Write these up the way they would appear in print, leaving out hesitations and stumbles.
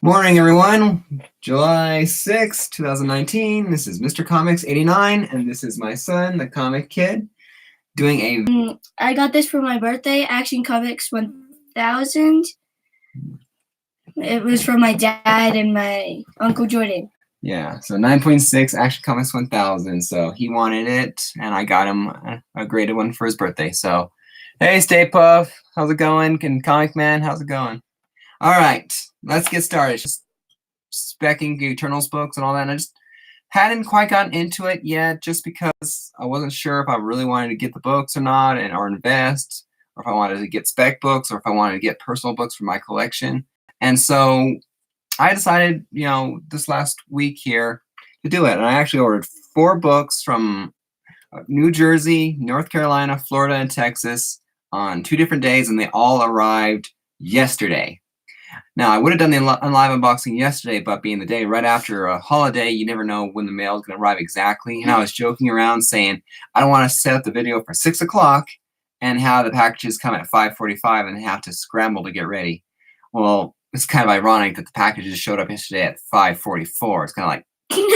Morning, everyone. July 6th, 2019. This is Mr. Comics 89, and this is my son, the Comic Kid, doing a... I got this for my birthday, Action Comics 1000. It was from my dad and my Uncle Jordan. Yeah, so 9.6 Action Comics 1000. So he wanted it, and I got him a graded one for his birthday. So, hey, Stay Puff, how's it going? And Comic Man, how's it going? All right, let's get started. Just specking Eternals books and all that. And I just hadn't quite gotten into it yet, just because I wasn't sure if I really wanted to get the books or not, or invest, or if I wanted to get spec books, or if I wanted to get personal books for my collection. And so I decided, this last week here to do it. And I actually ordered 4 books from New Jersey, North Carolina, Florida, and Texas on 2 different days, and they all arrived yesterday. Now, I would have done the live unboxing yesterday, but being the day right after a holiday, you never know when the mail is going to arrive exactly. And I was joking around saying, I don't want to set up the video for 6 o'clock and have the packages come at 5:45 and have to scramble to get ready. Well, it's kind of ironic that the packages showed up yesterday at 5:44. It's kind of like...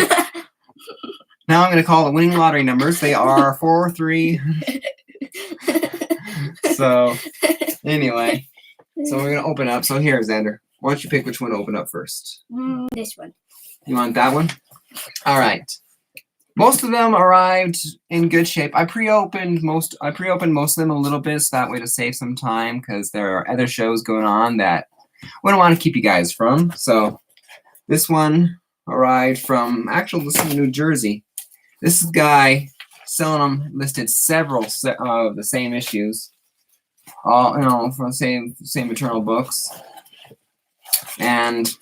Now I'm going to call the winning lottery numbers. They are 4, 3. So, anyway. So we're going to open up. So here, Xander, why don't you pick which one to open up first? This one. You want that one? All right. Most of them arrived in good shape. I pre-opened most of them a little bit, so that way to save some time, because there are other shows going on that we don't want to keep you guys from. So this one arrived from, actually, this is New Jersey. This guy selling them listed several of the same issues, all from the same Eternal books and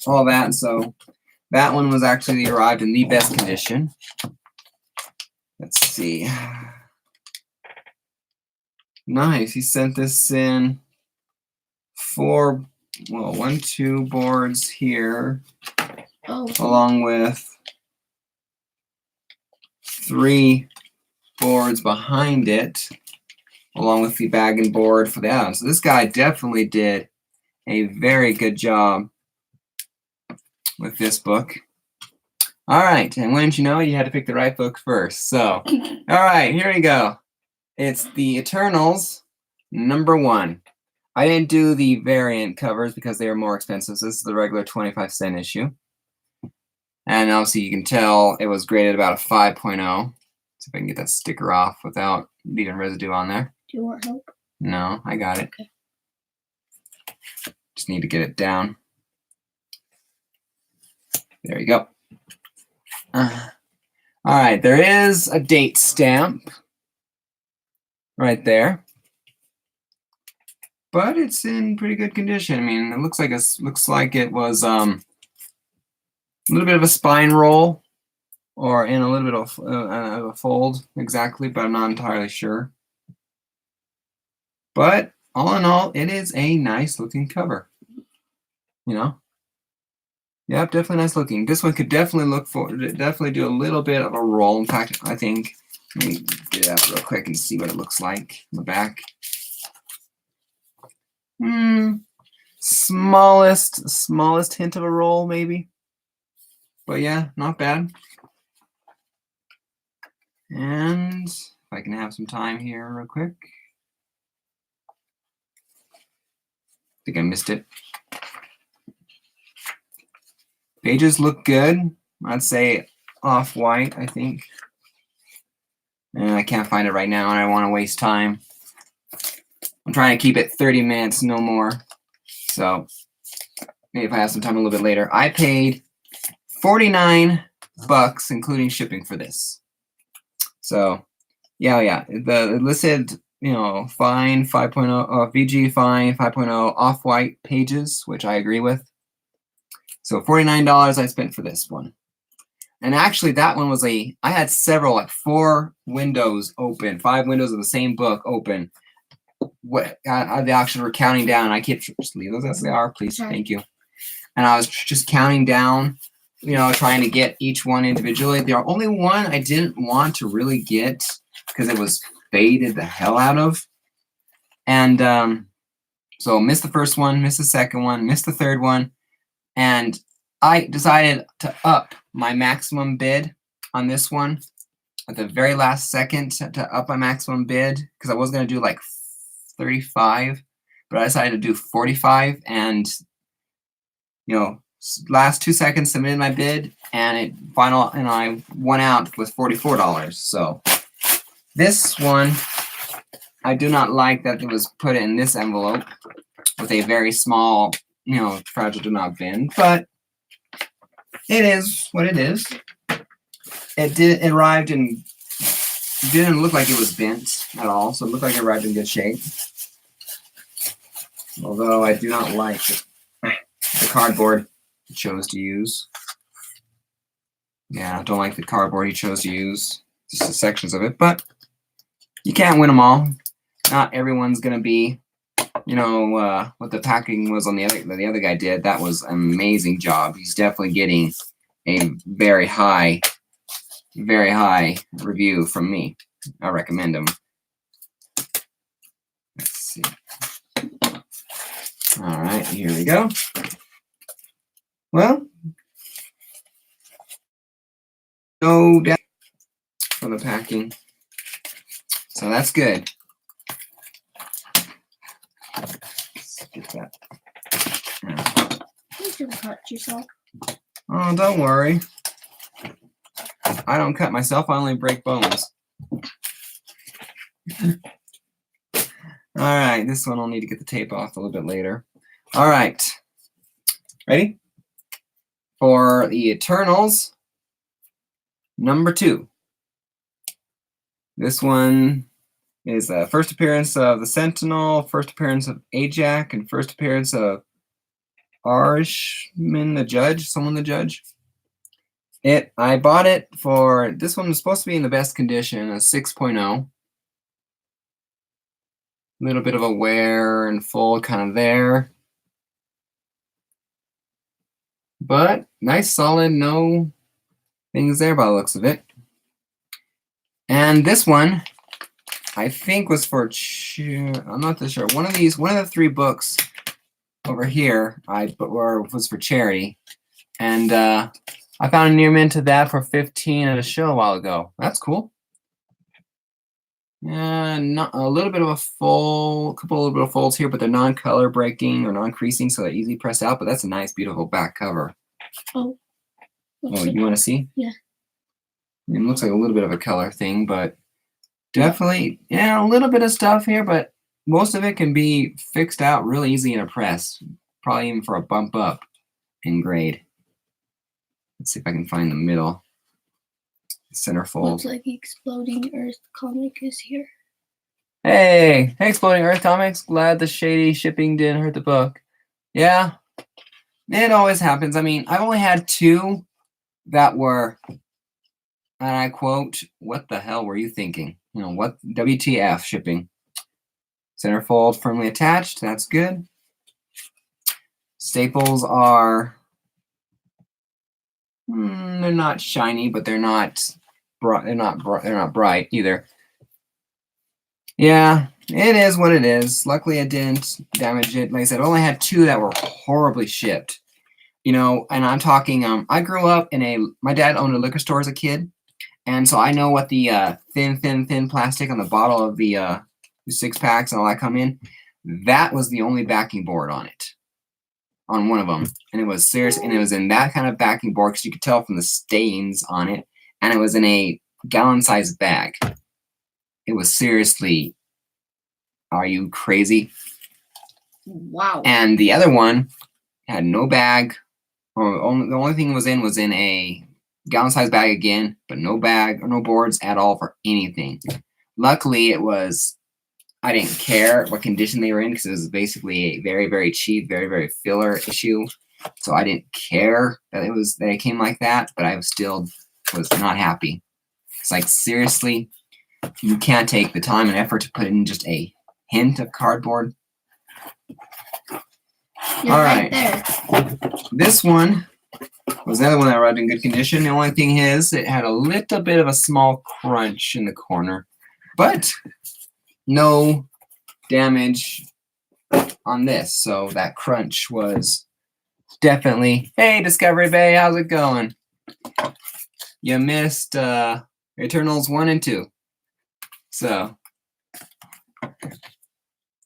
all that. So that one was actually arrived in the best condition. Let's see. Nice. He sent this in 2 boards here, along with 3 boards behind it, along with the bag and board for the add-on. So this guy definitely did a very good job with this book. All right, and wouldn't you know, you had to pick the right book first. So, all right, here we go. It's the Eternals #1. I didn't do the variant covers because they are more expensive. So this is the regular 25-cent issue. And obviously you can tell it was graded about a 5.0. See if I can get that sticker off without leaving residue on there. Do you want help? No, I got it. Okay. Just need to get it down. There you go. All right, there is a date stamp right there, but it's in pretty good condition. I mean, it looks like it was a little bit of a spine roll, or in a little bit of a fold exactly, but I'm not entirely sure. But all in all, it is a nice looking cover. Yep, definitely nice looking. This one could definitely do a little bit of a roll. In fact, I think, let me get it out real quick and see what it looks like in the back. Smallest hint of a roll, maybe. But yeah, not bad. And if I can have some time here real quick. I think I missed it. Pages look good. I'd say off-white, I think. And I can't find it right now, and I don't want to waste time. I'm trying to keep it 30 minutes, no more. So maybe if I have some time a little bit later. I paid $49, including shipping for this. So yeah. The listed, fine 5.0, VG fine 5.0 off-white pages, which I agree with. So $49 I spent for this one. And actually that one was I had several, like 4 windows open, 5 windows of the same book open. The auction were counting down. I kept, just leave those as they are, please. Thank you. And I was just counting down, trying to get each one individually. The only one I didn't want to really get because it was faded the hell out of. And So missed the first one, missed the second one, missed the third one, and I decided to up my maximum bid on this one at the very last second to up my maximum bid because I was going to do like 35, but I decided to do 45 and, last 2 seconds submitted my bid and I went out with $44. So this one, I do not like that it was put in this envelope with a very small, fragile do not bend, but it is what it is. It arrived in, didn't look like it was bent at all, so it looked like it arrived in good shape. Although I do not like the cardboard he chose to use. Yeah, I don't like the cardboard he chose to use, just the sections of it, but you can't win them all. Not everyone's gonna be, what the packing was on the other guy did. That was an amazing job. He's definitely getting a very high review from me. I recommend him. Let's see. All right, here we go. Well, no doubt for the packing. So that's good. Let's get that. You should cut yourself. Oh, don't worry. I don't cut myself. I only break bones. All right, this one I'll need to get the tape off a little bit later. All right, ready? For the Eternals, number 2. This one is the first appearance of the Sentinel, first appearance of Ajax, and first appearance of Arshman the Judge, someone the Judge. I bought it for, this one was supposed to be in the best condition, a 6.0. A little bit of a wear and fold kind of there. But nice, solid, no things there by the looks of it. And this one, I think was for, I'm not too sure. One of the 3 books over here was for charity. And I found a near mint of that for 15 at a show a while ago. That's cool. Not a little bit of a fold, little bit of folds here, but they're non-color breaking or non-creasing, so they're easily pressed out. But that's a nice, beautiful back cover. Oh, you want to see? Yeah. It looks like a little bit of a color thing, but definitely, a little bit of stuff here, but most of it can be fixed out really easy in a press, probably even for a bump up in grade. Let's see if I can find the middle. Centerfold. Looks like Exploding Earth comic is here. Hey, Exploding Earth Comics. Glad the shady shipping didn't hurt the book. Yeah, it always happens. I mean, I've only had 2 that were, and I quote, "What the hell were you thinking?" What WTF shipping. Centerfold firmly attached. That's good. Staples are, they're not shiny, but they're not bright. They're not bright either. Yeah, it is what it is. Luckily, I didn't damage it. Like I said, I only had 2 that were horribly shipped. And I'm talking. I grew up my dad owned a liquor store as a kid, and so I know what the thin plastic on the bottle of the 6-packs and all that come in. That was the only backing board on it, on one of them, and it was serious. And it was in that kind of backing board because you could tell from the stains on it, and it was in a gallon-sized bag. It was seriously, are you crazy? Wow. And the other one had no bag, or the only thing was in a gallon-sized bag again, but no bag or no boards at all for anything. Luckily, I didn't care what condition they were in because it was basically a very, very cheap, very, very filler issue. So I didn't care that it came like that, but I still was not happy. It's like, seriously, you can't take the time and effort to put in just a hint of cardboard. You're all right right. there. This one was the other one that arrived in good condition. The only thing is it had a little bit of a small crunch in the corner, but no damage on this, so that crunch was definitely. Hey, Discovery Bay, how's it going? You missed Eternals 1 and 2. So,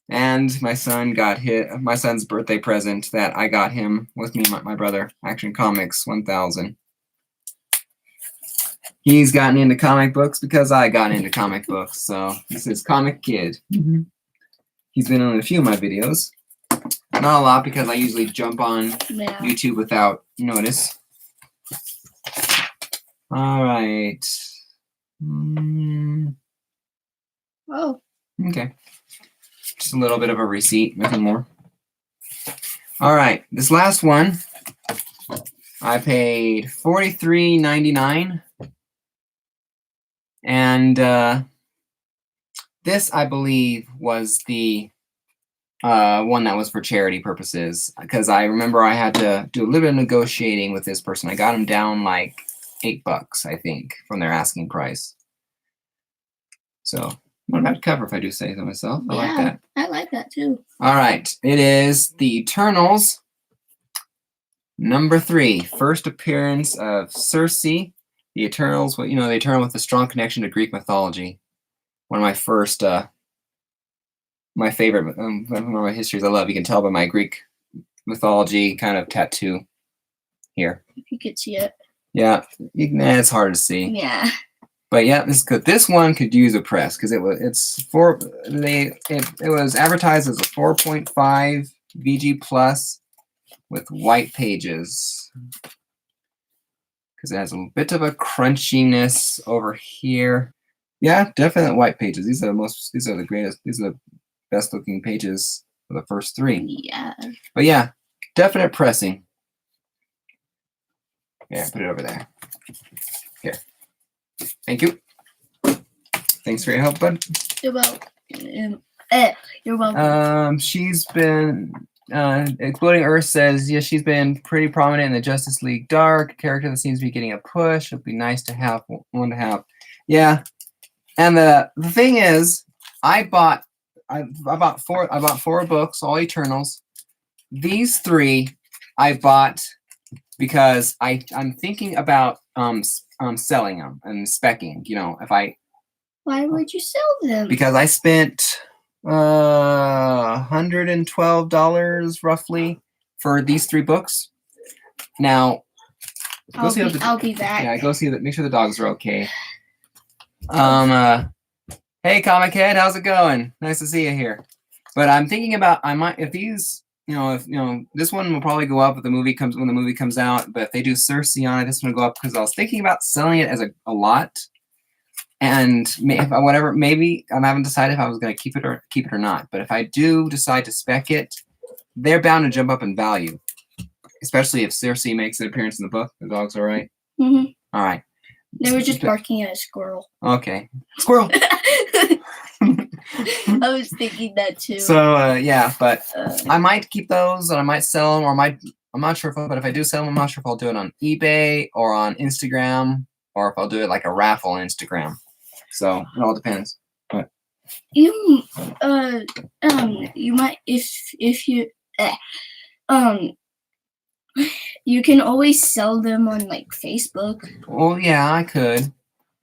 and my son got my son's birthday present that I got him with me and my brother, Action Comics 1000. He's gotten into comic books because I got into comic books. So this is Comic Kid. He's been on a few of my videos. Not a lot because I usually jump on YouTube without notice. All right. Oh. Okay. Just a little bit of a receipt, nothing more. All right. This last one, I paid $43.99. And this, I believe, was the one that was for charity purposes, because I remember I had to do a little bit of negotiating with this person. I got him down like $8, I think, from their asking price. So, what about cover, if I do say so myself? I like that. I like that too. All right. It is the Eternals #3, first appearance of Sersi. The Eternals, the Eternal with a strong connection to Greek mythology. One of my first, my favorite, one of my histories I love. You can tell by my Greek mythology kind of tattoo here. If you could see it. Yeah, it's hard to see. Yeah. But yeah, this good. This one could use a press because it was advertised as a 4.5 VG plus with white pages. Because it has a bit of a crunchiness over here. Yeah, definite white pages. These are the greatest, these are the best looking pages for the first 3. Yeah. But yeah, definite pressing. Yeah, put it over there. Here. Thank you. Thanks for your help, bud. You're welcome. You're welcome. She's been Exploding Earth says, yes, she's been pretty prominent in the Justice League Dark, a character that seems to be getting a push. It'd be nice to have one to have. Yeah. And the thing is, I bought 4 books, all Eternals. These 3 I bought because I'm thinking about selling them and speccing, if I. Why would you sell them? Because I spent $112 roughly for these 3 books. Now, I'll be back. Yeah, go see that. Make sure the dogs are okay. Hey, Comic Head, how's it going? Nice to see you here. But I'm thinking about if these, this one will probably go up when the movie comes out. But if they do Sersi on it, this one will go up because I was thinking about selling it as a lot. And maybe I haven't decided if I was going to keep it or not. But if I do decide to spec it, they're bound to jump up in value, especially if Sersi makes an appearance in the book. The dog's all right. Mm-hmm. All right. They were just barking at a squirrel. Okay, squirrel. I was thinking that too. So yeah, but I might keep those, and I might sell them, or I'm not sure but if I do sell them, I'm not sure if I'll do it on eBay or on Instagram, or if I'll do it like a raffle on Instagram. So it all depends. But you might if you can always sell them on like Facebook. Well, yeah, I could.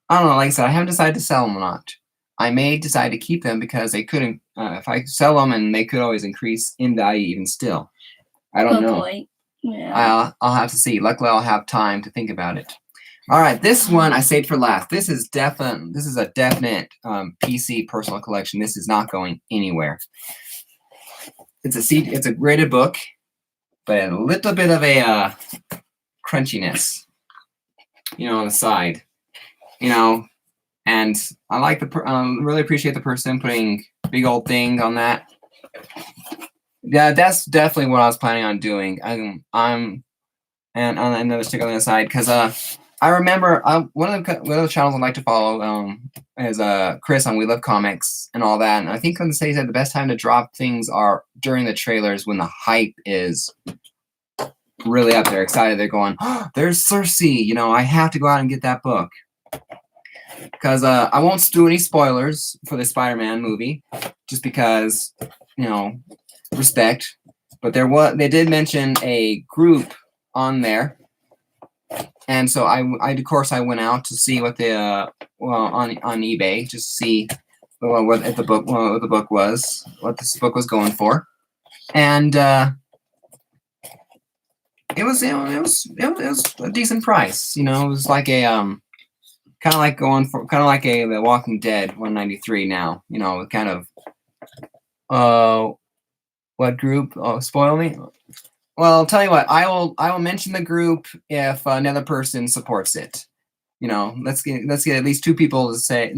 I don't know. Like I said, I haven't decided to sell them or not. I may decide to keep them because they couldn't. If I sell them, and they could always increase in value even still. I don't know. Point. Yeah. I'll have to see. Luckily, I'll have time to think about it. All right, this one I saved for last. This is a definite PC personal collection. This is not going anywhere. It's a graded book, but a little bit of a crunchiness, on the side, and I like really appreciate the person putting big old thing on that. Yeah, that's definitely what I was planning on doing. And on another stick on the side because I remember one of the channels I like to follow is Chris on We Love Comics and all that. And I think he said the best time to drop things are during the trailers when the hype is really up there, excited. They're going, oh, there's Sersi. I have to go out and get that book. Because I won't do any spoilers for the Spider-Man movie, just because, respect. But they did mention a group on there, and so I of course I went out to see what the on eBay just to see what the book was, what this book was going for, and it was a decent price. You know, it was like a kind of like The Walking Dead 193 now. You know, kind of what group? Oh, spoil me. Well, I'll tell you what. I will mention the group if another person supports it. You know, let's get at least 2 people to say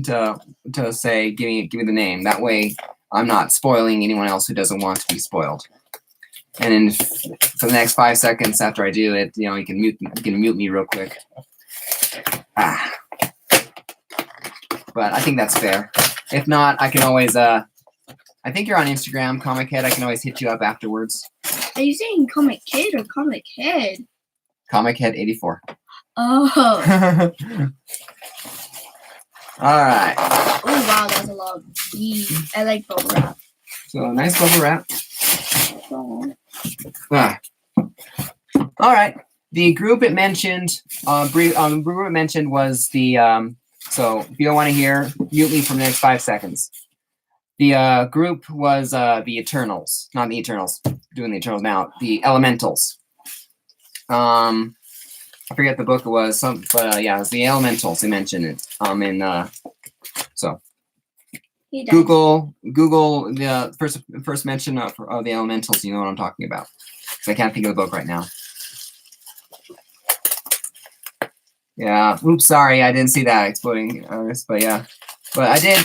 give me the name. That way, I'm not spoiling anyone else who doesn't want to be spoiled. And then for the next 5 seconds after I do it, you know, you can mute me real quick. But I think that's fair. If not, I can always I think you're on Instagram, Comic Head. I can always hit you up afterwards. Are you saying Comic Kid or Comic Head? Comic Head 84. Oh. All right. Oh wow, that's a lot. I like bubble wrap. So nice bubble wrap. Oh. All right. The group it mentioned, was the so if you don't want to hear, mute me for the next 5 seconds. The group was the Eternals, not the Eternals. Doing the Eternals now. The Elementals. I forget the book it was, but yeah, it was the Elementals. They mentioned it. So Google the first mention of the Elementals. You know what I'm talking about. Because I can't think of the book right now. Yeah. Oops. Sorry, I didn't see that exploding. But yeah. But I did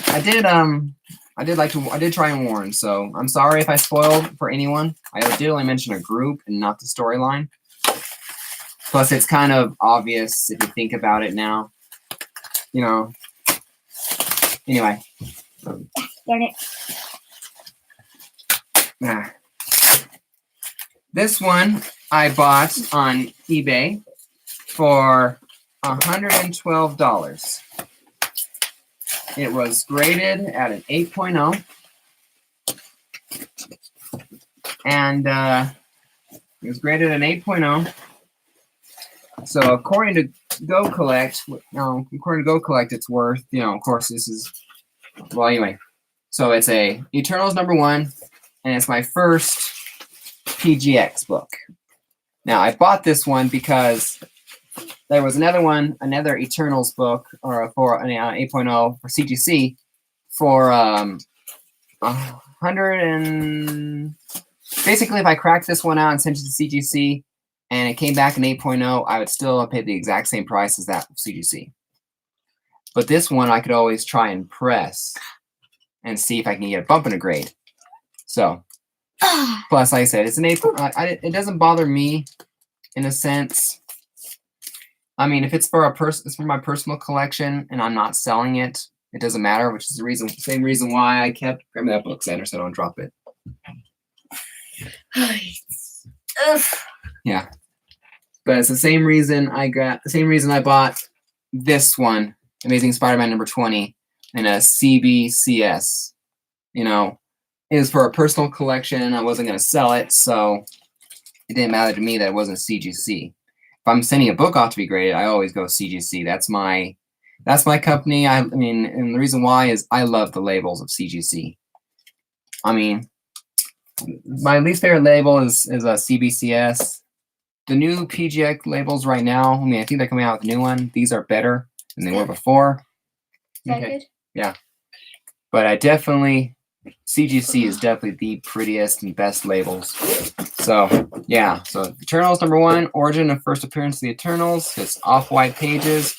try and warn. So I'm sorry if I spoiled for anyone. I did only mention a group and not the storyline. Plus, it's kind of obvious if you think about it now. You know. Anyway. Darn it. This one I bought on eBay for $112. It was graded at an 8.0. And it was graded at an 8.0. So according to Go Collect, it's worth, you know, of course this is, well, anyway. So it's a Eternals #1, and it's my first PGX book. Now I bought this one because there was another Eternals book, or for an 8.0 for CGC for 100 and basically if I cracked this one out and sent it to CGC and it came back an 8.0, I would still pay the exact same price as that CGC. But this one I could always try and press and see if I can get a bump in a grade. So plus, like I said, it's an 8. It doesn't bother me in a sense. I mean, if it's for it's for my personal collection and I'm not selling it, it doesn't matter. Which is the same reason why I kept grabbing that book, Xander, so I don't drop it. Yeah, but it's the same reason I bought this one, Amazing Spider-Man #20, in a CBCS. You know, it was for a personal collection. I wasn't going to sell it, so it didn't matter to me that it wasn't CGC. If I'm sending a book off to be graded, I always go CGC. That's my company. I mean, and the reason why is I love the labels of CGC. I mean, my least favorite label is a CBCS. The new PGX labels right now, I mean, I think they're coming out with a new one. These are better than they were before. Okay. Yeah. But CGC is definitely the prettiest and best labels. So, yeah. So, Eternals #1, Origin and First Appearance of the Eternals. It's off-white pages.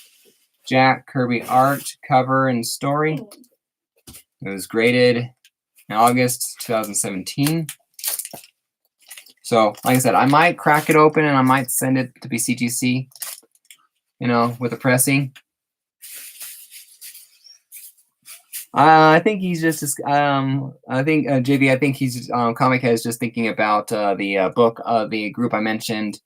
Jack Kirby art, cover, and story. It was graded in August 2017. So, like I said, I might crack it open and I might send it to be CGC, you know, with the pressing. I think he's just, I think, JV, I think he's, Comic Head is just thinking about the book of the group I mentioned.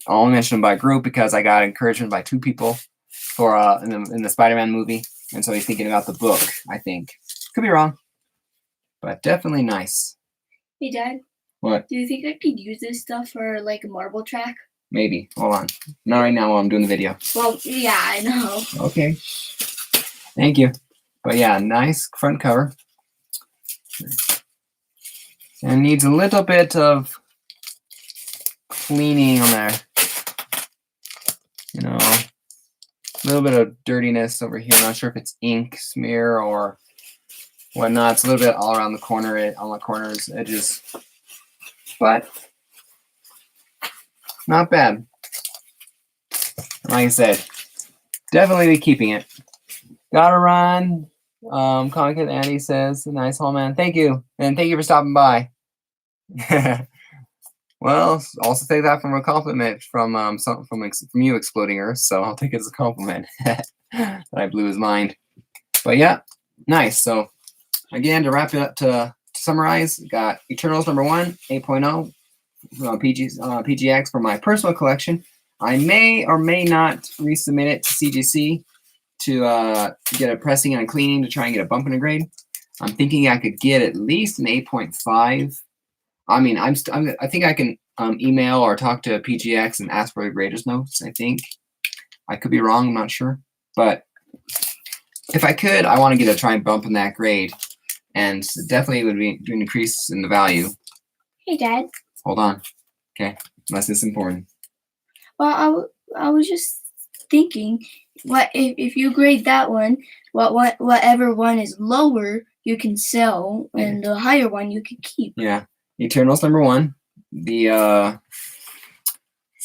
I only mentioned them by group because I got encouragement by 2 people for in the Spider-Man movie. And so he's thinking about the book, I think. Could be wrong, but definitely nice. Hey, Dad. What? Do you think I could use this stuff for like a marble track? Maybe. Hold on. Not right now while I'm doing the video. Well, yeah, I know. Okay. Thank you. But yeah, nice front cover. And needs a little bit of cleaning on there. You know, a little bit of dirtiness over here. I'm not sure if it's ink smear or whatnot. It's a little bit all around the corner, on the corners, edges. But not bad. Like I said, definitely be keeping it. Gotta run. Comic Kid Andy says, nice haul, man. Thank you. And thank you for stopping by. Well, also take that from a compliment from you, Exploding Earth. So I'll take it as a compliment that I blew his mind. But yeah, nice. So again, to wrap it up, to summarize, got Eternals #1, 8.0, PGX for my personal collection. I may or may not resubmit it to CGC to get a pressing and a cleaning to try and get a bump in a grade. I'm thinking I could get at least an 8.5. I mean, I think I can email or talk to PGX and ask for the graders notes. I think I could be wrong. I'm not sure, but if I could, I want to get a try and bump in that grade, and definitely would be an increase in the value. Hey, Dad. Hold on, okay, unless it's important. Well, I was just thinking, what if you grade that one, whatever one is lower you can sell, and the higher one you can keep. Yeah. Eternals #1, the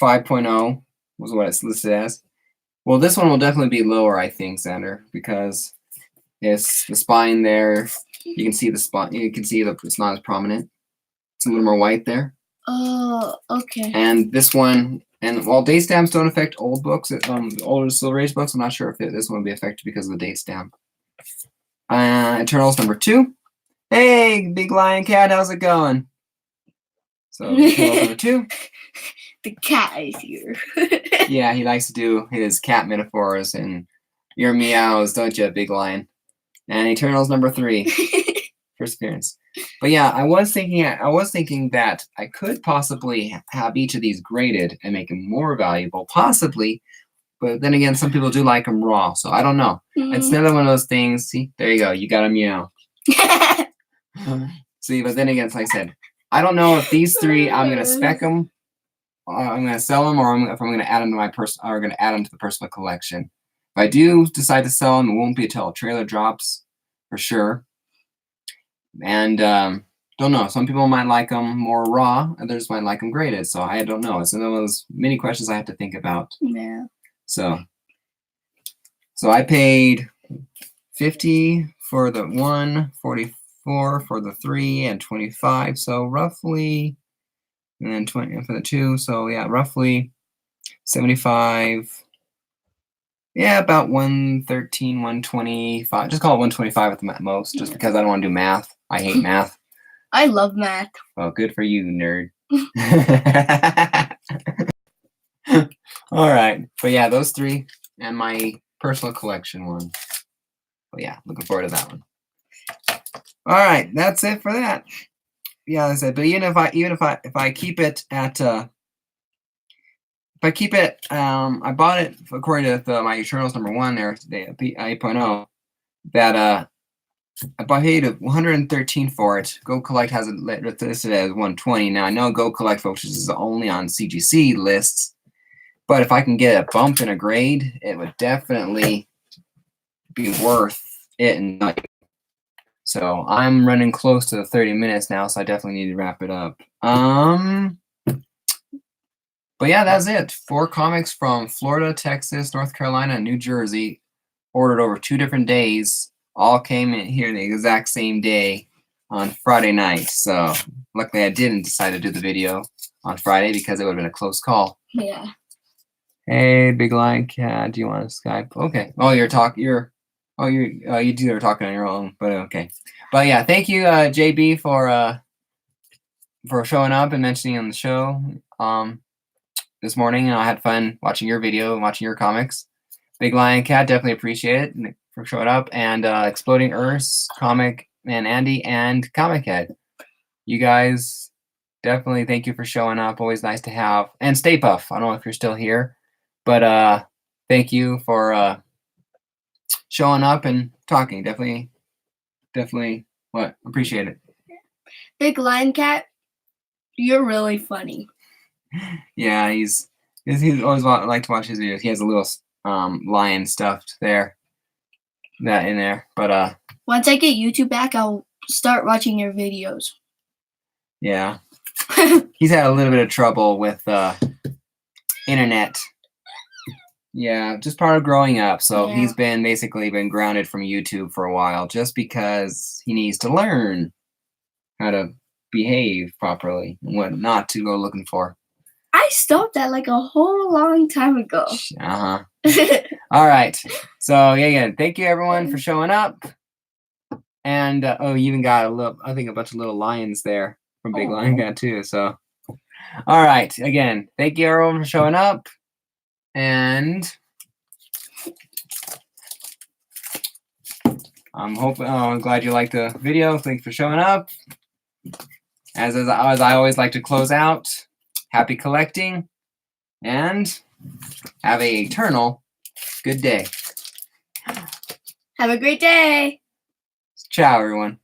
5.0 was what it's listed as. Well, this one will definitely be lower, I think, Xander, because it's the spine there. You can see the spot. You can see that it's not as prominent. It's a little more white there. Oh, okay. And this one, and while date stamps don't affect old books, older Silver Age books, I'm not sure if this one will be affected because of the date stamp. Eternals #2. Hey, Big Lion Cat, how's it going? So Eternals #2. The cat is here. Yeah, he likes to do his cat metaphors and your meows, don't you, Big Lion? And Eternals #3, first appearance. But yeah, I was thinking that I could possibly have each of these graded and make them more valuable, possibly. But then again, some people do like them raw, so I don't know. It's another one of those things. See, there you go. You got a meow. See, but then again, like I said, I don't know if these three I'm gonna spec them, I'm gonna sell them, or if I'm gonna add them to my to the personal collection. If I do decide to sell them, it won't be until a trailer drops, for sure. And don't know. Some people might like them more raw, others might like them graded. So I don't know. It's one of those many questions I have to think about. Yeah. So I paid $50 for the 1, $44 for the 3, and $25. So roughly, and then $20 for the 2. So yeah, roughly $75. Yeah, about $113, $125. Just call it $125 at the most, just because I don't want to do math. I hate math. I love math. Well, good for you, nerd. All right, but yeah, those three and my personal collection one. But yeah, looking forward to that one. All right, that's it for that. Yeah, as I said, but if I keep it at I bought it according to my Eternals #1 there today, 8.0. That I paid $113 for it. Go Collect has it listed as $120. Now I know Go Collect focuses only on CGC lists, but if I can get a bump in a grade, it would definitely be worth it. And so I'm running close to the 30 minutes now, so I definitely need to wrap it up. But yeah, that's it. 4 comics from Florida, Texas, North Carolina, and New Jersey, ordered over 2 different days. All came in here the exact same day on Friday night. So luckily I didn't decide to do the video on Friday because it would have been a close call. Yeah. Hey, Big Lion Cat, do you want to Skype? Okay. Oh, you two are talking on your own, but okay. But yeah, thank you, JB, for showing up and mentioning on the show this morning. I had fun watching your video and watching your comics. Big Lion Cat, definitely appreciate it for showing up. And Exploding Earths, Comic Man Andy, and Comic Head. You guys definitely thank you for showing up. Always nice to have. And Stay Puff. I don't know if you're still here, but thank you for showing up and talking. Definitely what? Appreciate it. Big Lion Cat, you're really funny. Yeah, he's always liked to watch his videos. He has a little lion stuffed there. That in there. But Once I get YouTube back, I'll start watching your videos. yeah. He's had a little bit of trouble with internet. Yeah, just part of growing up. So Yeah. he's basically been grounded from YouTube for a while just because he needs to learn how to behave properly and what not to go looking for. I stopped that like a whole long time ago. Uh-huh. All right. So yeah, thank you everyone for showing up. And oh, you even got I think a bunch of little lions there from Big Lion Cat too. So all right, again, thank you everyone for showing up. And I'm glad you liked the video. Thanks for showing up. As I always like to close out, happy collecting, and have a eternal good day. Have a great day. Ciao, everyone.